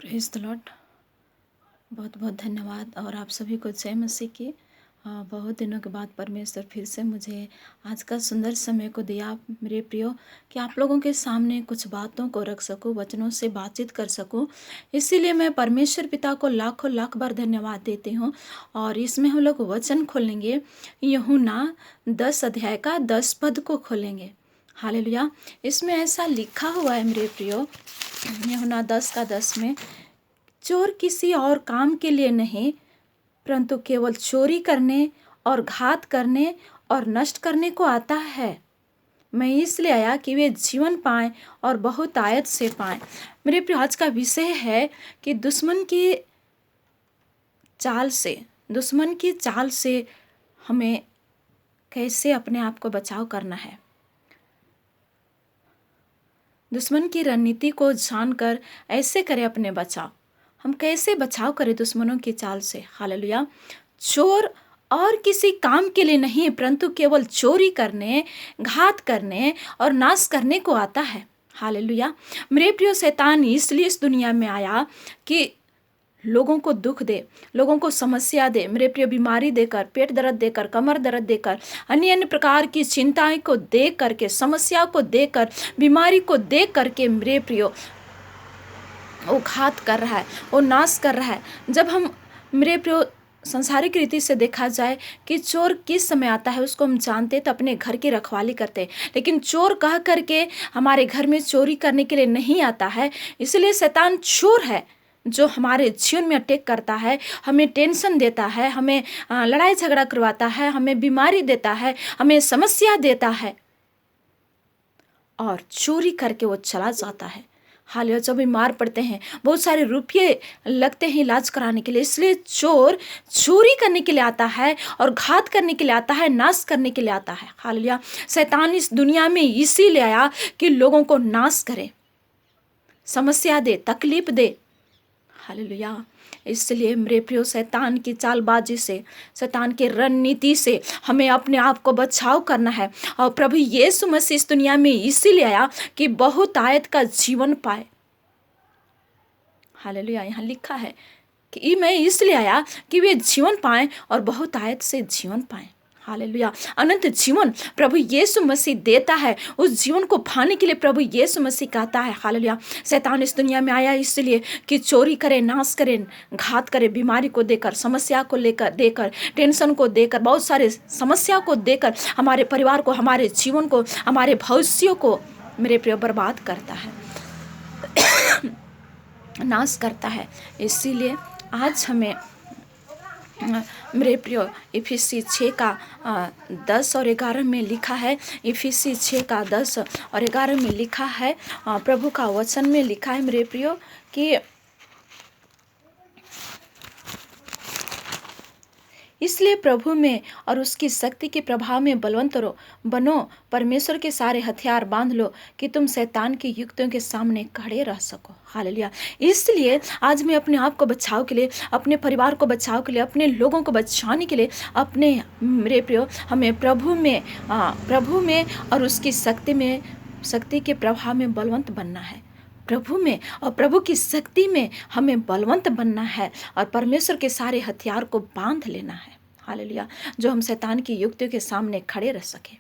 Praise the Lord. बहुत बहुत धन्यवाद और आप सभी को जय मसीह की। बहुत दिनों के बाद परमेश्वर फिर से मुझे आज का सुंदर समय को दिया मेरे प्रियो, कि आप लोगों के सामने कुछ बातों को रख सकूं, वचनों से बातचीत कर सकूं। इसीलिए मैं परमेश्वर पिता को लाखों लाख बार धन्यवाद देती हूं। और इसमें हम लोग वचन खोलेंगे, यूहन्ना 10 अध्याय का 10 पद को खोलेंगे। हालेलुया। इसमें ऐसा लिखा हुआ है मेरे प्रियो, यूहन्ना 10 का 10 में, चोर किसी और काम के लिए नहीं परंतु केवल चोरी करने और घात करने और नष्ट करने को आता है। मैं इसलिए आया कि वे जीवन पाएं और बहुत आयत से पाएं। मेरे प्रिय, आज का विषय है कि दुश्मन की चाल से हमें कैसे अपने आप को बचाव करना है। दुश्मन की रणनीति को जानकर ऐसे करें अपने बचाव। हम कैसे बचाव करें दुश्मनों की चाल से। हालेलुया। चोर और किसी काम के लिए नहीं परंतु केवल चोरी करने, घात करने और नाश करने को आता है। हालेलुया। मेरे प्रिय, शैतान इसलिए इस दुनिया में आया कि लोगों को दुख दे, लोगों को समस्या दे। मेरे प्रिय, बीमारी देकर, पेट दर्द देकर, कमर दर्द देकर, अन्य अन्य प्रकार की चिंताएं को देख करके, समस्या को देकर, बीमारी को देख करके मेरे प्रिय वो घात कर रहा है, वो नाश कर रहा है। जब हम मेरे प्रिय संसारिक रीति से देखा जाए कि चोर किस समय आता है उसको हम जानते तो अपने घर की रखवाली करते, लेकिन चोर कह करके हमारे घर में चोरी करने के लिए नहीं आता है। इसलिए शैतान चोर है जो हमारे जीवन में अटैक करता है, हमें टेंशन देता है, हमें लड़ाई झगड़ा करवाता है, हमें बीमारी देता है, हमें समस्या देता है और चोरी करके वो चला जाता है। हाल जब बीमार पड़ते हैं, बहुत सारे रुपये लगते हैं इलाज कराने के लिए। इसलिए चोर चोरी करने के लिए आता है और घात करने के लिए आता है, नाश करने के लिए आता है। हालेलुया। शैतान इस दुनिया में इसीलिए आया कि लोगों को नाश करे, समस्या दे, तकलीफ दे। हालेलुया। इसलिए मेरे प्रियो, शैतान की चालबाजी से, शैतान की रणनीति से हमें अपने आप को बचाव करना है। और प्रभु यीशु मसीह इस दुनिया में इसीलिए आया कि बहुत आयत का जीवन पाए। हालेलुया। यहाँ लिखा है कि मैं इसलिए आया कि वे जीवन पाएं और बहुत आयत से जीवन पाएं। हालेलुया। अनंत जीवन प्रभु यीशु मसीह देता है। उस जीवन को पाने के लिए प्रभु यीशु मसीह कहता है। हालेलुया। शैतान इस दुनिया में आया इसलिए कि चोरी करे, नाश करे, घात करे, बीमारी को देकर, समस्या को लेकर देकर, टेंशन को देकर, बहुत सारे समस्या को देकर हमारे परिवार को, हमारे जीवन को, हमारे भविष्य को मेरे प्रिय बर्बाद करता है, नाश करता है। इसीलिए आज हमें मेरे प्रियो इफिसी 6 का 10 और 11 में लिखा है। इफिसी 6 का 10 और 11 में लिखा है, प्रभु का वचन में लिखा है मेरे प्रियो कि इसलिए प्रभु में और उसकी शक्ति के प्रभाव में बलवंत बनो, परमेश्वर के सारे हथियार बांध लो कि तुम शैतान की युक्तियों के सामने खड़े रह सको। हालेलुया। इसलिए आज मैं अपने आप को बचाव के लिए, अपने परिवार को बचाव के लिए, अपने लोगों को बचाने के लिए, अपने मेरे प्रियो हमें प्रभु में और उसकी शक्ति के प्रभाव में बलवंत बनना है। प्रभु में और प्रभु की शक्ति में हमें बलवंत बनना है और परमेश्वर के सारे हथियार को बांध लेना है। हालेलुया। जो हम शैतान की युक्तियों के सामने खड़े रह सके।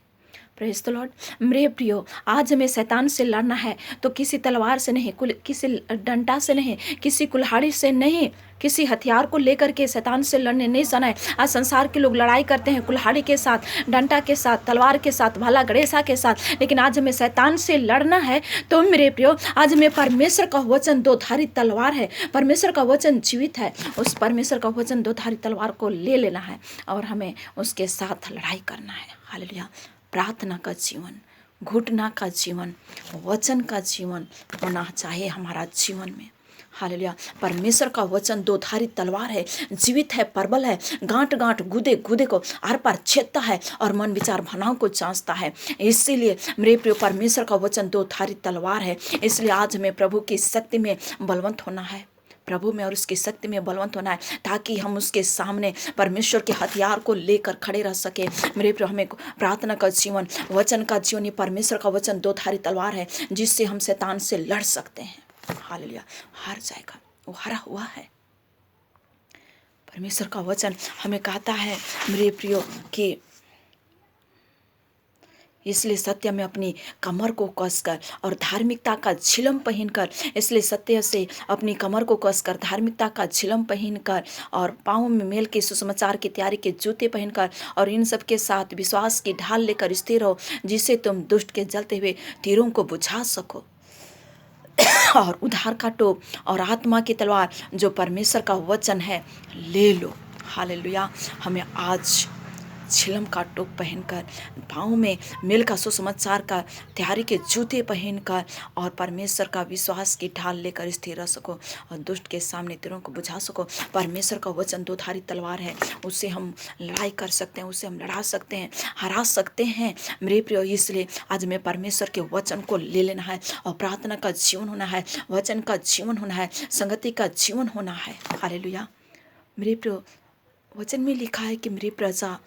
Praise the Lord. मेरे प्रियो, आज हमें शैतान से लड़ना है तो किसी तलवार से नहीं, किसी डंडा से नहीं, किसी कुल्हाड़ी से नहीं, किसी हथियार को लेकर के शैतान से लड़ने नहीं जाना है। आज संसार के लोग लड़ाई करते हैं कुल्हाड़ी के साथ, डंडा के साथ, तलवार के साथ, भाला गणेशा के साथ, लेकिन आज हमें शैतान से लड़ना है तो मेरे प्रियो आज हमें परमेश्वर का वचन दोधारी तलवार है। परमेश्वर का वचन जीवित है। उस परमेश्वर का वचन दोधारी तलवार को ले लेना है और हमें उसके साथ लड़ाई करना है। हालेलुया। प्रार्थना का जीवन, घुटना का जीवन, वचन का जीवन होना चाहिए हमारा जीवन में। हालेलुया। परमेश्वर का वचन दोधारी तलवार है, जीवित है, प्रबल है, गांठ गांठ गुदे गुदे को आर पार छेदता है और मन विचार भावनाओं को जांचता है। इसीलिए मेरे प्रिय, परमेश्वर का वचन दोधारी तलवार है। इसलिए आज हमें प्रभु की शक्ति में बलवंत होना है, प्रभु में और उसकी शक्ति में बलवंत होना है, ताकि हम उसके सामने परमेश्वर के हथियार को लेकर खड़े रह सके। मेरे प्रिय, हमें प्रार्थना का जीवन, वचन का जीवन, ये परमेश्वर का वचन दोधारी तलवार है जिससे हम शैतान से लड़ सकते हैं। हालेलुया। हार जाएगा। वो हरा हुआ है। परमेश्वर का वचन हमें कहता है मेरे प्रियो कि इसलिए सत्य में अपनी कमर को कसकर और धार्मिकता का झिलम पहनकर, इसलिए सत्य से अपनी कमर को कसकर धार्मिकता का झिलम पहनकर और पाँव में मेल के सुसमाचार की तैयारी के जूते पहनकर और इन सब के साथ विश्वास की ढाल लेकर स्थिर रहो, जिससे तुम दुष्ट के जलते हुए तीरों को बुझा सको। और उद्धार का टोप और आत्मा की तलवार जो परमेश्वर का वचन है ले लो। हालेलुया। हमें आज छिलम का टोप पहनकर, पाँव में मेल का सुसमाचार का तैयारी के जूते पहनकर और परमेश्वर का विश्वास की ढाल लेकर स्थिर रह सको और दुष्ट के सामने तीरों को बुझा सको। परमेश्वर का वचन दो धारी तलवार है, उससे हम लड़ाई कर सकते हैं, उससे हम लड़ा सकते हैं, हरा सकते हैं मेरे प्रियो। इसलिए आज में परमेश्वर के वचन को ले लेना है और प्रार्थना का जीवन होना है, वचन का जीवन होना है, संगति का जीवन होना है। हालेलुया। मेरे प्रियो, वचन में लिखा है कि मेरी प्रजा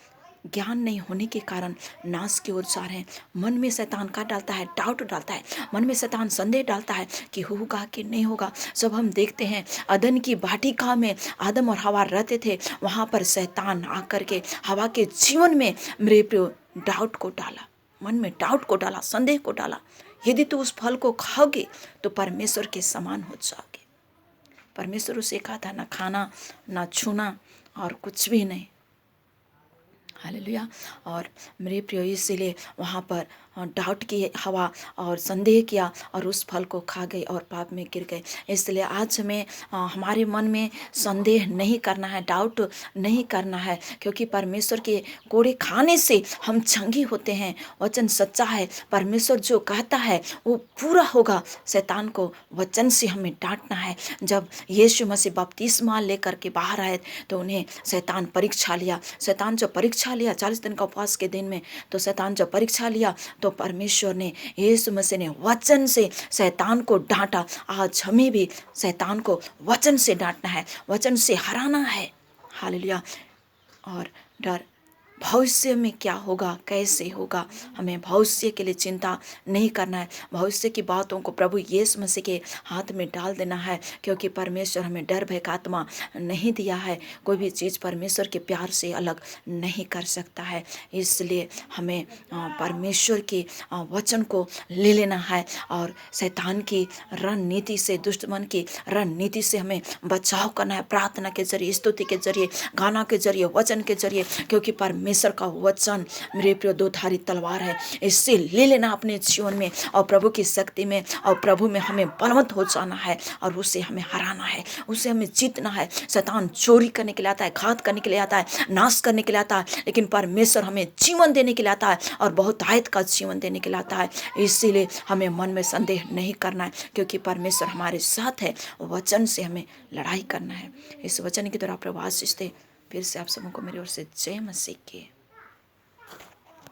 ज्ञान नहीं होने के कारण नाश की ओर जा रहे हैं। मन में शैतान का डालता है, डाउट डालता है, मन में शैतान संदेह डालता है कि होगा कि नहीं होगा। सब हम देखते हैं अदन की वाटिका में आदम और हवा रहते थे, वहाँ पर शैतान आकर के हवा के जीवन में मेरे प्रियो डाउट को डाला, मन में डाउट को डाला, संदेह को डाला। यदि तू उस फल को खाओगे तो परमेश्वर के समान हो जाओगे। परमेश्वर उसे कहा था ना खाना ना छूना और कुछ भी नहीं। हालेलुया। और मेरे प्रियो, इसीलिए वहाँ पर डाउट की हवा और संदेह किया और उस फल को खा गए और पाप में गिर गए। इसलिए आज हमें हमारे मन में संदेह नहीं करना है, डाउट नहीं करना है, क्योंकि परमेश्वर के कोड़े खाने से हम चंगी होते हैं। वचन सच्चा है, परमेश्वर जो कहता है वो पूरा होगा। शैतान को वचन से हमें डांटना है। जब यीशु मसीह बपतिस्मा लेकर के बाहर आए तो उन्हें शैतान परीक्षा लिया। शैतान जब परीक्षा लिया 40 दिन का उपवास के दिन में, तो शैतान जब परीक्षा लिया तो परमेश्वर ने, यीशु मसीह ने वचन से शैतान को डांटा। आज हमें भी शैतान को वचन से डांटना है, वचन से हराना है। हालेलुया। और डर भविष्य में क्या होगा, कैसे होगा, हमें भविष्य के लिए चिंता नहीं करना है। भविष्य की बातों को प्रभु यीशु मसीह के हाथ में डाल देना है, क्योंकि परमेश्वर हमें डर भय का आत्मा नहीं दिया है। कोई भी चीज़ परमेश्वर के प्यार से अलग नहीं कर सकता है। इसलिए हमें परमेश्वर के वचन को ले लेना है और शैतान की रणनीति से, दुश्मन की रणनीति से हमें बचाव करना है, प्रार्थना के जरिए, स्तुति के जरिए, गाना के जरिए, वचन के जरिए, क्योंकि परमेश्वर का वचन मेरे प्रिय दो धारी तलवार है। इससे ले लेना अपने जीवन में और प्रभु की शक्ति में और प्रभु में हमें बलवंत हो जाना है और उसे हमें हराना है, उसे हमें जीतना है। शैतान चोरी करने के लिए आता है, घात करने के लिए आता है, नाश करने के लिए आता है, लेकिन परमेश्वर हमें जीवन देने के लिए आता है और बहुत आयत का जीवन देने के लिए आता है। इसीलिए हमें मन में संदेह नहीं करना है, क्योंकि परमेश्वर हमारे साथ है। वचन से हमें लड़ाई करना है। इस वचन की तरह प्रभु आशीष दे। फिर से आप सबको मेरी ओर से जय मसीह की।